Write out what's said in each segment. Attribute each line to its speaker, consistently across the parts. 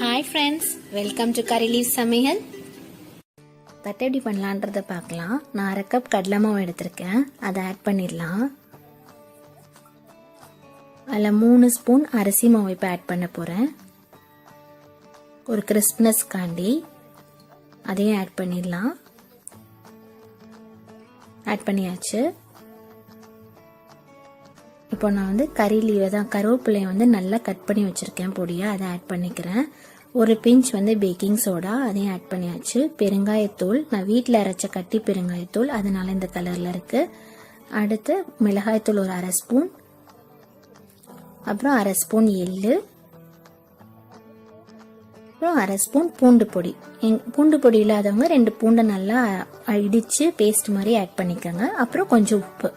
Speaker 1: Hi friends, welcome to curry leave சமையல். தட்டை எப்படி பண்ணலான்றதை பார்க்கலாம். நான் 1/2 கப் கடலை மாவு எடுத்திருக்கேன், அதை ஆட் பண்ணிடலாம். அதில் 3 ஸ்பூன் அரிசி மாவு இப்போ ஆட் பண்ண போகிறேன். ஒரு கிறிஸ்ப்னஸ் காண்டி அதையும் ஆட் பண்ணிடலாம். ஆட் பண்ணியாச்சு. இப்போ நான் கறி லீவை தான், கருவேப்பிலையை நல்லா கட் பண்ணி வச்சுருக்கேன் பொடியாக, அதை ஆட் பண்ணிக்கிறேன். ஒரு பிஞ்ச் பேக்கிங் சோடா, அதையும் ஆட் பண்ணியாச்சு. பெருங்காயத்தூள், நான் வீட்டில் அரைச்ச கட்டி பெருங்காயத்தூள், அதனால இந்த கலரில் இருக்குது. அடுத்து மிளகாய்த்தூள் ஒரு 1/2 ஸ்பூன், அப்புறம் 1/2 ஸ்பூன் எள்ளு, அப்புறம் 1/2 ஸ்பூன் பூண்டு பொடி. பூண்டு பொடி இல்லாதவங்க 2 பூண்டை நல்லா இடித்து பேஸ்ட் மாதிரி ஆட் பண்ணிக்கோங்க. அப்புறம் கொஞ்சம் உப்பு.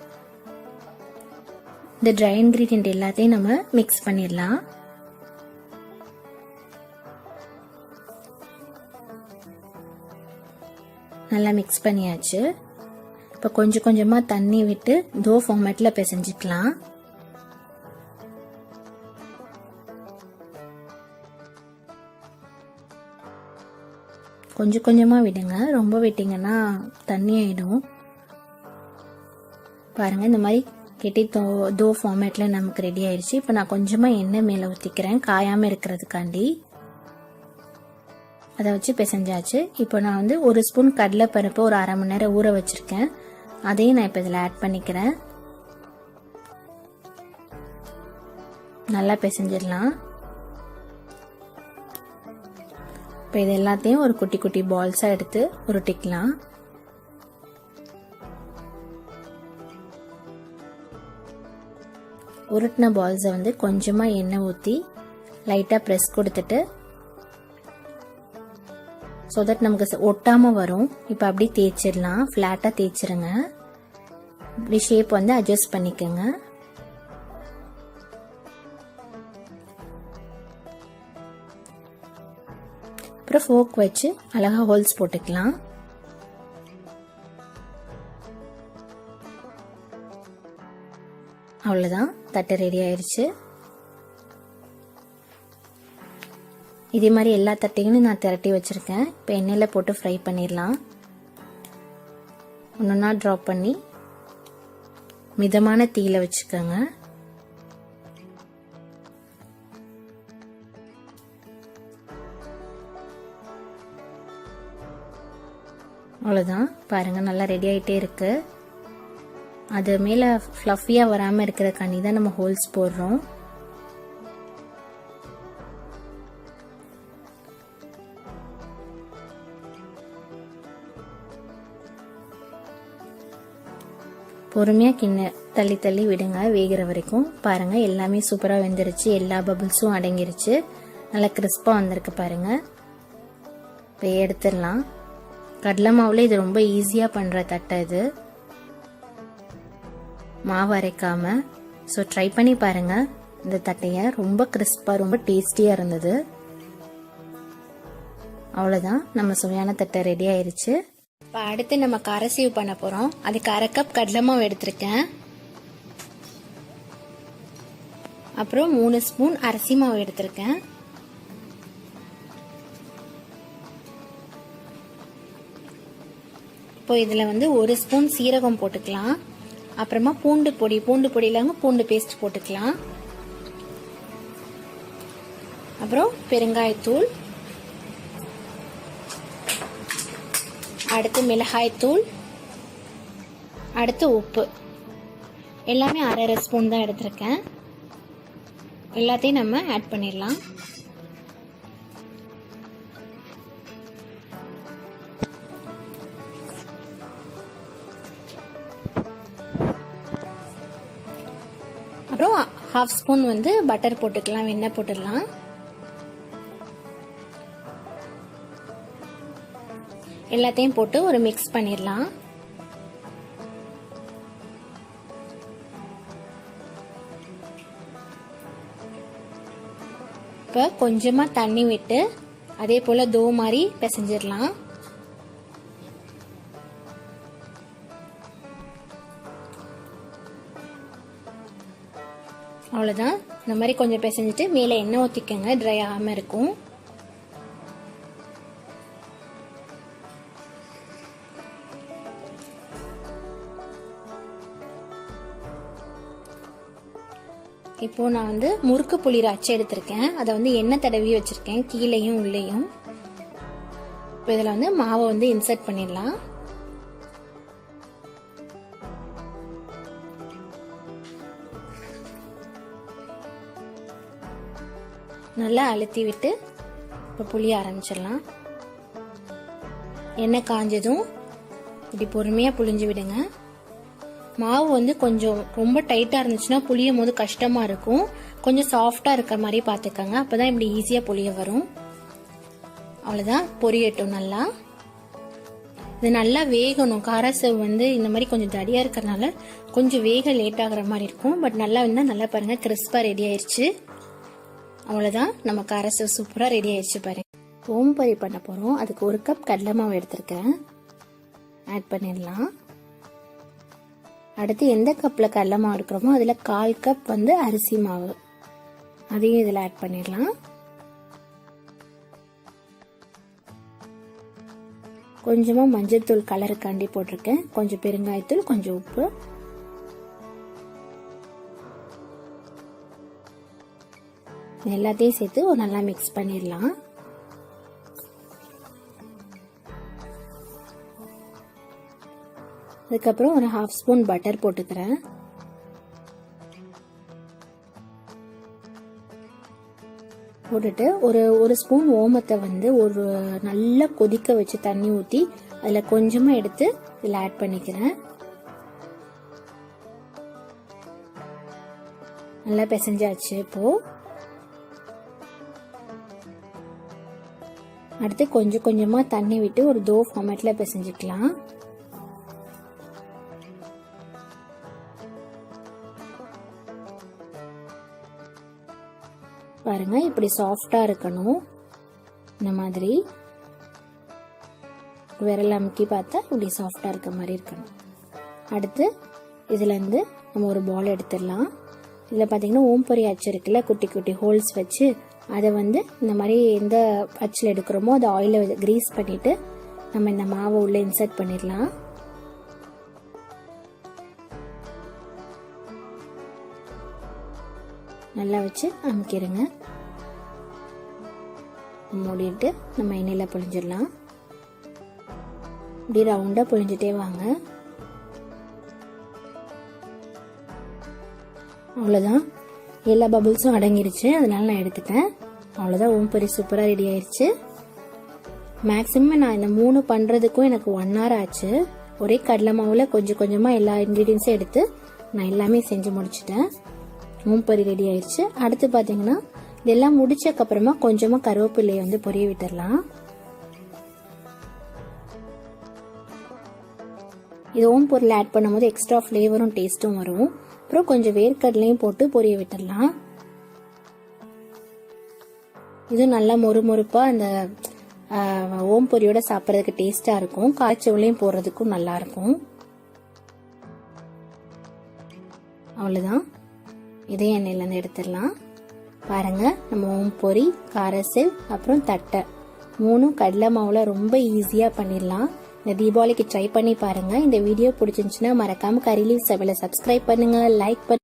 Speaker 1: இந்த ட்ரை இன்கிரீடியன்ட் எல்லாத்தையும் நம்ம மிக்ஸ் பண்ணிடலாம். நல்லா மிக்ஸ் பண்ணியாச்சு. இப்போ கொஞ்சம் கொஞ்சமாக தண்ணி விட்டு டோ ஃபார்மேட்டில் பிசைஞ்சிக்கலாம். கொஞ்சம் கொஞ்சமாக விடுங்க, ரொம்ப விட்டிங்கன்னா தண்ணி ஆகிடும். பாருங்கள், இந்த மாதிரி கெட்டி தோ ஃபார்மேட்டில் நமக்கு ரெடி ஆயிடுச்சு. இப்போ நான் கொஞ்சமாக எண்ணெய் மேலே ஊற்றிக்கிறேன், காயாமல் இருக்கிறதுக்காண்டி. அதை வச்சு பிசைஞ்சாச்சு. இப்போ நான் 1 ஸ்பூன் கடலைப்பருப்பு ஒரு 1/2 மணி நேரம் ஊற வச்சுருக்கேன், அதையும் நான் இப்போ இதில் ஆட் பண்ணிக்கிறேன். நல்லா பிசைஞ்சிடலாம். இப்போ இது எல்லாத்தையும் ஒரு குட்டி குட்டி பால்ஸாக எடுத்து உருட்டிக்கலாம். உருட்டின பால்ஸை கொஞ்சமாக எண்ணெய் ஊற்றி லைட்டாக ப்ரெஸ் கொடுத்துட்டு, ஸோ தட் நமக்கு ஒட்டாமல் வரும். இப்போ அப்படி தேய்ச்சிடலாம், ஃப்ளாட்டாக தேய்ச்சிருங்க. இப்படி ஷேப் அட்ஜஸ்ட் பண்ணிக்கோங்க. அப்புறம் ஃபோக் வச்சு அழகாக ஹோல்ஸ் போட்டுக்கலாம். அவ்வளோதான், தட்டு ரெடி ஆயிடுச்சு. இதே மாதிரி எல்லா தட்டையும் நான் திரட்டி வச்சுருக்கேன். இப்போ எண்ணெயில் போட்டு ஃப்ரை பண்ணிடலாம். ஒன்றா ட்ராப் பண்ணி மிதமான தீயில வச்சுக்கோங்க. அவ்வளோதான், பாருங்கள் நல்லா ரெடி ஆகிட்டே இருக்கு. அது மேலே ஃப்ளஃபியாக வராமல் இருக்கிறதுக்காண்டி தான் நம்ம ஹோல்ஸ் போடுறோம். பொறுமையாக தள்ளி தள்ளி விடுங்க வேகிற வரைக்கும். பாருங்கள், எல்லாமே சூப்பராக வெந்துருச்சு, எல்லா பபிள்ஸும் அடங்கிருச்சு, நல்லா கிறிஸ்பாக வந்திருக்கு பாருங்கள். இப்போ எடுத்துடலாம். கடலை மாவுல இது ரொம்ப ஈஸியாக பண்ணுற தட்டை இது, மாவு அரைக்காம. ஸோ ட்ரை பண்ணி பாருங்க இந்த தட்டையை. ரொம்ப கிறிஸ்பாக ரொம்ப டேஸ்டியாக இருந்தது. அவ்வளோதான், நம்ம சுவையான தட்டை ரெடி ஆயிருச்சு. இப்போ அடுத்து நம்ம கரசீவ் பண்ண போகிறோம். அதுக்கு 1/2 கப் கடலை மாவு எடுத்திருக்கேன். அப்புறம் 3 ஸ்பூன் அரிசி மாவு எடுத்திருக்கேன். இப்போ இதில் 1 ஸ்பூன் சீரகம் போட்டுக்கலாம். அப்புறமா பூண்டு பொடியிலாங்க பூண்டு பேஸ்ட் போட்டுக்கலாம். அப்புறம் பெருங்காயத்தூள், அடுத்து மிளகாய்த்தூள், அடுத்து உப்பு. எல்லாமே 1/2 ஸ்பூன் தான் எடுத்திருக்கேன். எல்லாத்தையும் நம்ம ஆட் பண்ணிடலாம். அப்புறம் 1/2 ஸ்பூன் பட்டர் போட்டுக்கலாம், வெண்ணெய் போட்டுடலாம். எல்லாத்தையும் போட்டு ஒரு மிக்ஸ் பண்ணிடலாம். இப்போ கொஞ்சமாக தண்ணி விட்டு அதே போல் தோ மாதிரி பிசைஞ்சிடலாம்.
Speaker 2: அவ்வளோதான். இந்த மாதிரி கொஞ்சம் பிசைஞ்சிட்டு மேலே எண்ணெய் ஊற்றிக்கங்க, ட்ரை ஆகாமல் இருக்கும்.
Speaker 1: இப்போ நான் வந்து முறுக்கு புளிர அச்சு எடுத்திருக்கேன். அதை வந்து எண்ணெய் தடவி வச்சிருக்கேன் கீழையும் உள்ளேயும். இப்போ இதில் வந்து மாவை வந்து இன்சர்ட் பண்ணிடலாம். நல்லா அழுத்தி விட்டு இப்போ புளிய ஆரம்பிச்சிடலாம். எண்ணெய் காஞ்சதும் இப்படி பொறுமையாக புளிஞ்சு விடுங்க. மாவு வந்து கொஞ்சம் ரொம்ப டைட்டாக இருந்துச்சுன்னா புளியும் போது கஷ்டமாக இருக்கும். கொஞ்சம் சாஃப்டாக இருக்கிற மாதிரி பார்த்துக்கோங்க. அப்போ தான் இப்படி ஈஸியாக புளிய வரும். அவ்வளோதான், பொரியட்டும். நல்லா இது நல்லா வேகணும். காரசேவ் வந்து இந்த மாதிரி கொஞ்சம் தடியாக இருக்கிறதுனால கொஞ்சம் வேக லேட் ஆகிற மாதிரி இருக்கும். பட் நல்லா இருந்தால் நல்லா பாருங்கள், கிறிஸ்பாக ரெடி ஆயிடுச்சு. அவ்வளோதான், நம்ம காரசேவ் சூப்பராக ரெடி ஆயிடுச்சு பாருங்க. ஓம் பொரி பண்ண போகிறோம். அதுக்கு 1 கப் கடலை மாவு எடுத்திருக்கேன். ஆட் பண்ணிடலாம். அடுத்து எந்த கப்பில் கடலை மாவு எடுக்கிறோமோ அதில் 1/4 கப் வந்து அரிசி மாவு, அதையும் இதில் ஆட் பண்ணிடலாம். கொஞ்சமாக மஞ்சள் தூள் கலருக்காண்டி போட்டிருக்கேன். கொஞ்சம் பெருங்காயத்தூள், கொஞ்சம் உப்பு. எல்லாத்தையும் சேர்த்து ஒரு நல்லா மிக்ஸ் பண்ணிடலாம். அதுக்கப்புறம் ஒரு 1/2 ஸ்பூன் பட்டர் போட்டுக்கிறேன். போட்டுட்டு ஒரு ஸ்பூன் ஓமத்தை வந்து ஒரு நல்லா கொதிக்க வச்சு தண்ணி ஊற்றி அதில் கொஞ்சமாக எடுத்து இதில் ஆட் பண்ணிக்கிறேன். நல்லா பிசைஞ்சாச்சு. இப்போ அடுத்து கொஞ்சம் கொஞ்சமாக தண்ணி விட்டு ஒரு தோ ஃபார்மேட்டில் பிசைஞ்சிக்கலாம். பாருங்க, இப்படி சாஃப்டா இருக்கணும். இந்த மாதிரி விரல் அமுக்கி பார்த்தா இப்படி சாஃப்டா இருக்க மாதிரி இருக்கணும். அடுத்து இதுல இருந்து நம்ம ஒரு பால் எடுத்துடலாம். இதுல பாத்தீங்கன்னா ஓம் பொரி அச்சு இருக்குல்ல, குட்டி குட்டி ஹோல்ஸ் வச்சு அதை வந்து இந்த மாதிரி எந்த அச்சில் எடுக்கிறோமோ அதை ஆயில கிரீஸ் பண்ணிட்டு நம்ம இந்த மாவை உள்ள இன்சர்ட் பண்ணிடலாம். நல்லா வச்சு அமுக்கிடுங்க. மூடிட்டு நம்ம எண்ணெயில பொழிஞ்சிடலாம். இப்படி ரவுண்டா பொழிஞ்சிட்டே வாங்க. அவ்வளோதான், எல்லா பபிள்ஸும் அடங்கிருச்சு. அதனால நான் எடுத்துட்டேன். அவ்வளோதான், ஓம் பொரி சூப்பராக ரெடி ஆயிடுச்சு. மேக்ஸிமம் நான் இந்த 3 பண்ணுறதுக்கும் எனக்கு 1 hour ஆச்சு. ஒரே கடலை மாவுல கொஞ்சம் கொஞ்சமாக எல்லா இன்க்ரீடியன்ஸும் எடுத்து நான் எல்லாமே செஞ்சு முடிச்சிட்டேன். ஓம் பொரி ரெடி ஆயிடுச்சு. அடுத்து பாத்தீங்கன்னா இதெல்லாம் முடிச்சக்கு அப்புறமா கொஞ்சமா கருவேப்பிலையை வந்து பொரிய விட்டுறலாம். இது ஓம் பொரியில் ஆட் பண்ணும்போது எக்ஸ்ட்ரா ஃப்ளேவரும் டேஸ்ட்டும் வரும். அப்புறம் கொஞ்சம் வேர்க்கடலையும் போட்டு பொரிய விட்டுறலாம். இது நல்லா மொறுமொறுப்பா அந்த ஓம் பொரியோட சாப்பிட்றதுக்கு டேஸ்டா இருக்கும். காய்ச்சவளையும் போடுறதுக்கும் நல்லா இருக்கும். அவ்வளவுதான், இதே எண்ணெயிலேருந்து எடுத்துடலாம். பாருங்க, நம்ம ஓம் பொரி, காரசேவ், அப்புறம் தட்டை 3 கடலை மாவுல ரொம்ப ஈஸியா பண்ணிடலாம். இந்த தீபாவளிக்கு ட்ரை பண்ணி பாருங்க. இந்த வீடியோ பிடிச்சிருந்துச்சுன்னா மறக்காம கரி லீவ்ஸ் சமையலை சப்ஸ்கிரைப் பண்ணுங்க, லைக் பண்ணுங்க.